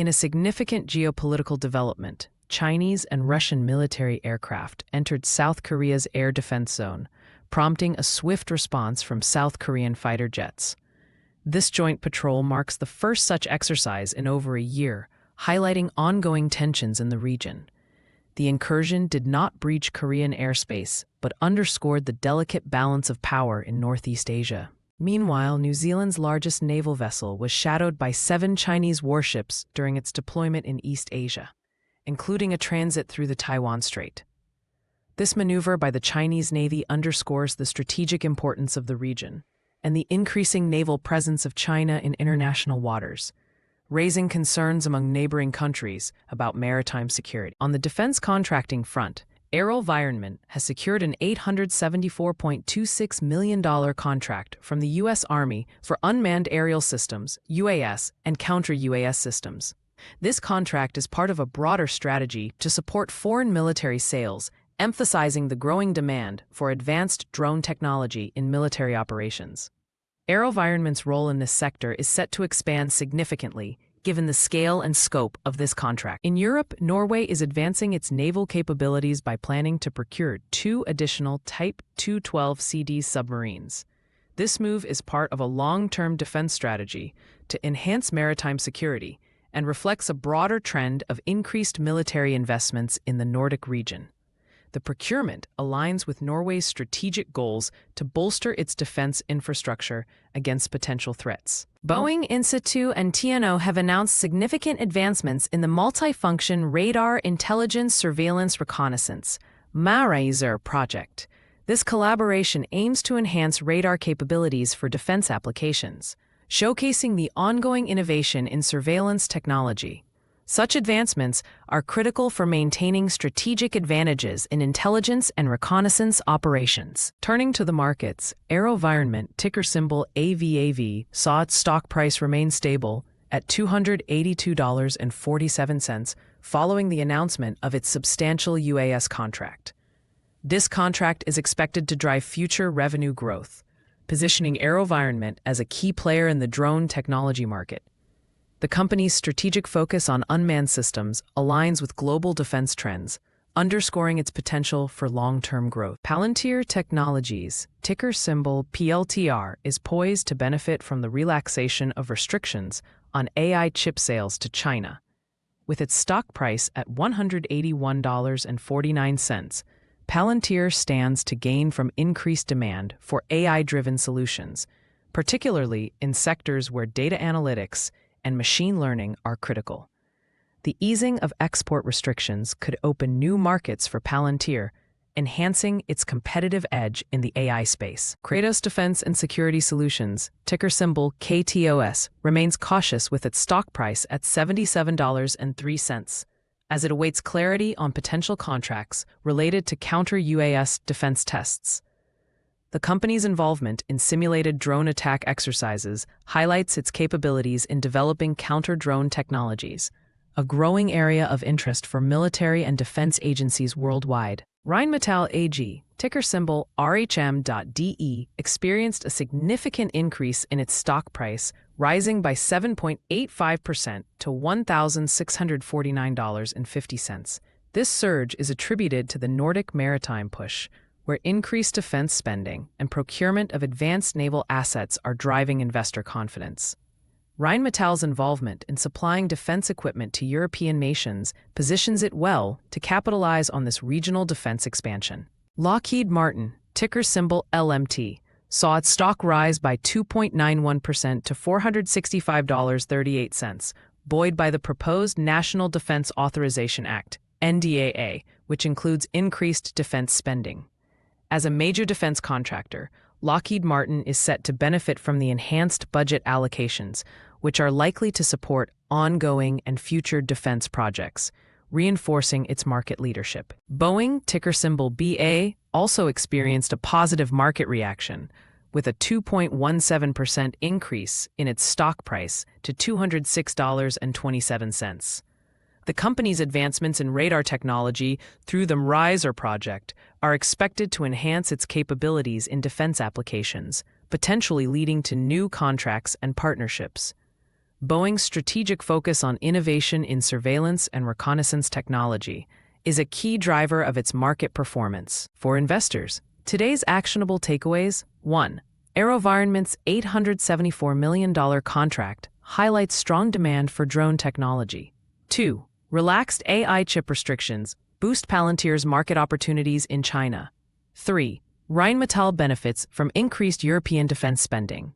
In a significant geopolitical development, Chinese and Russian military aircraft entered South Korea's air defense zone, prompting a swift response from South Korean fighter jets. This joint patrol marks the first such exercise in over a year, highlighting ongoing tensions in the region. The incursion did not breach Korean airspace, but underscored the delicate balance of power in Northeast Asia. Meanwhile, New Zealand's largest naval vessel was shadowed by 7 Chinese warships during its deployment in East Asia, including a transit through the Taiwan Strait. This maneuver by the Chinese Navy underscores the strategic importance of the region and the increasing naval presence of China in international waters, raising concerns among neighboring countries about maritime security. On the defense contracting front, AeroVironment has secured an $874.26 million contract from the U.S. Army for unmanned aerial systems, UAS, and counter-UAS systems. This contract is part of a broader strategy to support foreign military sales, emphasizing the growing demand for advanced drone technology in military operations. AeroVironment's role in this sector is set to expand significantly, given the scale and scope of this contract. In Europe, Norway is advancing its naval capabilities by planning to procure 2 additional Type 212CD submarines. This move is part of a long-term defense strategy to enhance maritime security and reflects a broader trend of increased military investments in the Nordic region. The procurement aligns with Norway's strategic goals to bolster its defense infrastructure against potential threats. Boeing, Insitu, and TNO have announced significant advancements in the multifunction Radar Intelligence Surveillance Reconnaissance (MARAISR) project. This collaboration aims to enhance radar capabilities for defense applications, showcasing the ongoing innovation in surveillance technology. Such advancements are critical for maintaining strategic advantages in intelligence and reconnaissance operations. Turning to the markets, AeroVironment, ticker symbol AVAV, saw its stock price remain stable at $282.47 following the announcement of its substantial UAS contract. This contract is expected to drive future revenue growth, positioning AeroVironment as a key player in the drone technology market. The company's strategic focus on unmanned systems aligns with global defense trends, underscoring its potential for long-term growth. Palantir Technologies, ticker symbol PLTR, is poised to benefit from the relaxation of restrictions on AI chip sales to China. With its stock price at $181.49, Palantir stands to gain from increased demand for AI-driven solutions, particularly in sectors where data analytics and machine learning are critical. The easing of export restrictions could open new markets for Palantir, enhancing its competitive edge in the AI space. Kratos Defense and Security Solutions, ticker symbol KTOS, remains cautious with its stock price at $77.03, as it awaits clarity on potential contracts related to counter-UAS defense tests. The company's involvement in simulated drone attack exercises highlights its capabilities in developing counter-drone technologies, a growing area of interest for military and defense agencies worldwide. Rheinmetall AG, ticker symbol RHM.DE, experienced a significant increase in its stock price, rising by 7.85% to $1,649.50. This surge is attributed to the Nordic maritime push, where increased defense spending and procurement of advanced naval assets are driving investor confidence. Rheinmetall's involvement in supplying defense equipment to European nations positions it well to capitalize on this regional defense expansion. Lockheed Martin, ticker symbol LMT, saw its stock rise by 2.91% to $465.38, buoyed by the proposed National Defense Authorization Act, NDAA, which includes increased defense spending. As a major defense contractor, Lockheed Martin is set to benefit from the enhanced budget allocations, which are likely to support ongoing and future defense projects, reinforcing its market leadership. Boeing, ticker symbol BA, also experienced a positive market reaction, with a 2.17% increase in its stock price to $206.27. The company's advancements in radar technology through the MARAISR project are expected to enhance its capabilities in defense applications, potentially leading to new contracts and partnerships. Boeing's strategic focus on innovation in surveillance and reconnaissance technology is a key driver of its market performance. For investors, today's actionable takeaways: 1. AeroVironment's $874 million contract highlights strong demand for drone technology. 2. Relaxed AI chip restrictions boost Palantir's market opportunities in China. 3. Rheinmetall benefits from increased European defense spending.